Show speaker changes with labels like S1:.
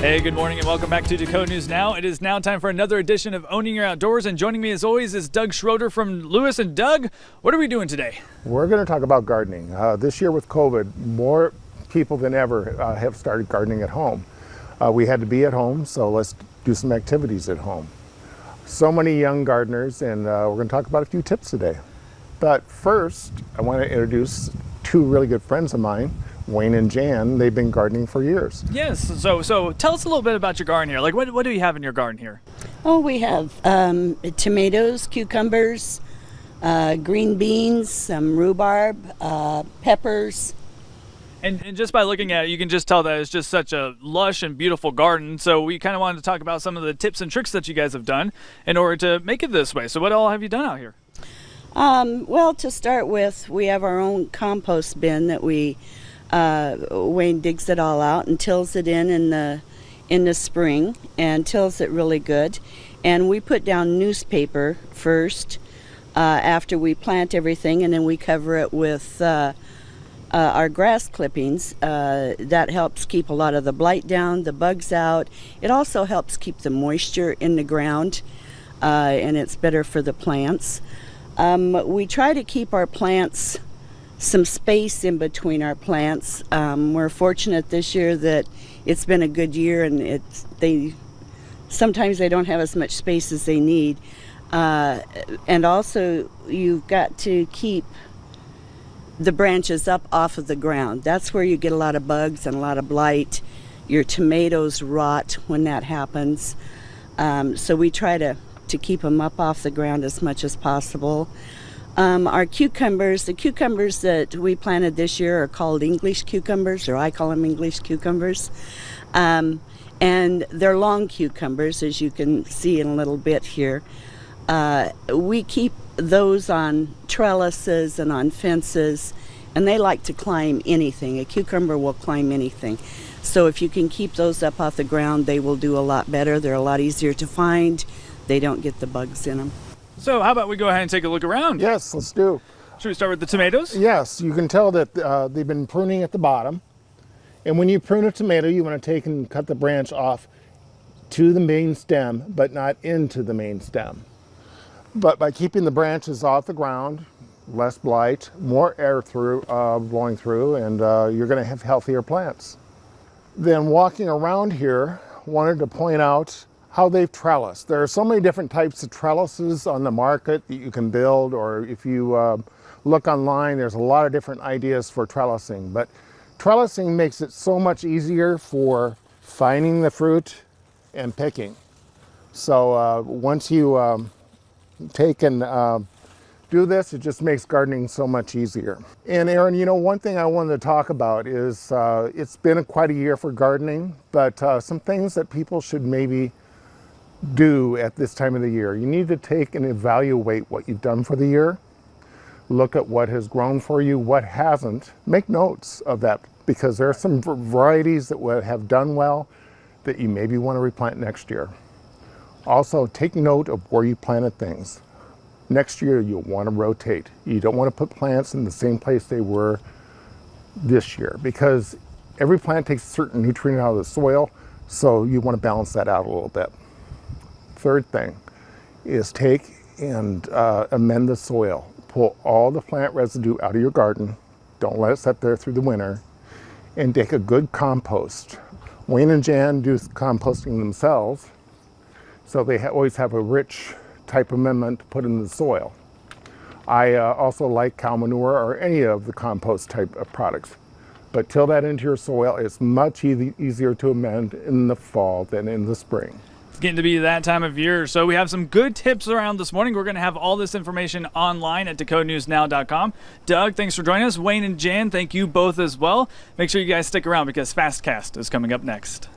S1: Hey, good morning and welcome back to Dakota News Now. It is now time for another edition of Owning Your Outdoors, and joining me as always is Doug Schroeder from Lewis. And Doug, what are we doing today?
S2: We're going to talk about gardening. This year with COVID, more people than ever have started gardening at home. We had to be at home, so let's do some activities at home. So many young gardeners, and we're going to talk about a few tips today. But first, I want to introduce two really good friends of mine, Wayne and Jan. They've been gardening for years.
S1: Yes, so tell us a little bit about your garden here. Like, what do you have in your garden here?
S3: Oh, we have tomatoes, cucumbers, green beans, some rhubarb, peppers.
S1: And just by looking at it, you can just tell that it's just such a lush and beautiful garden. So we kind of wanted to talk about some of the tips and tricks that you guys have done in order to make it this way. So what all have you done out here?
S3: Well, to start with, we have our own compost bin that Wayne digs it all out and tills it in the spring and tills it really good. And we put down newspaper first after we plant everything, and then we cover it with our grass clippings. That helps keep a lot of the blight down, the bugs out. It also helps keep the moisture in the ground, and it's better for the plants. We try to keep our plants some space in between our plants. We're fortunate this year that it's been a good year, and sometimes they don't have as much space as they need. And also, you've got to keep the branches up off of the ground. That's where you get a lot of bugs and a lot of blight. Your tomatoes rot when that happens. So we try to keep them up off the ground as much as possible. Our cucumbers, the cucumbers that we planted this year are called English cucumbers, or I call them English cucumbers. And they're long cucumbers, as you can see in a little bit here. We keep those on trellises and on fences, and they like to climb anything. A cucumber will climb anything. So if you can keep those up off the ground, they will do a lot better. They're a lot easier to find. They don't get the bugs in them.
S1: So how about we go ahead and take a look around?
S2: Yes, let's do.
S1: Should we start with the tomatoes?
S2: Yes, you can tell that they've been pruning at the bottom. And when you prune a tomato, you want to take and cut the branch off to the main stem, but not into the main stem. But by keeping the branches off the ground, less blight, more air blowing through, and you're going to have healthier plants. Then walking around here, wanted to point out how they've trellised. There are so many different types of trellises on the market that you can build, or if you look online, there's a lot of different ideas for trellising. But trellising makes it so much easier for finding the fruit and picking. So once you take and do this, it just makes gardening so much easier. And Aaron, you know, one thing I wanted to talk about is it's been quite a year for gardening, but some things that people should maybe do at this time of the year. You need to take and evaluate what you've done for the year. Look at what has grown for you, what hasn't. Make notes of that, because there are some varieties that have done well that you maybe want to replant next year. Also, take note of where you planted things. Next year, you'll want to rotate. You don't want to put plants in the same place they were this year, because every plant takes certain nutrient out of the soil, so you want to balance that out a little bit. Third thing is take and amend the soil. Pull all the plant residue out of your garden. Don't let it sit there through the winter. And take a good compost. Wayne and Jan do composting themselves, so they always have a rich type amendment to put in the soil. I also like cow manure or any of the compost type of products. But till that into your soil, it's much easier to amend in the fall than in the spring.
S1: It's getting to be that time of year, so we have some good tips around this morning. We're going to have all this information online at dakotanewsnow.com. Doug, thanks for joining us. Wayne and Jan, thank you both as well. Make sure you guys stick around, because Fastcast is coming up next.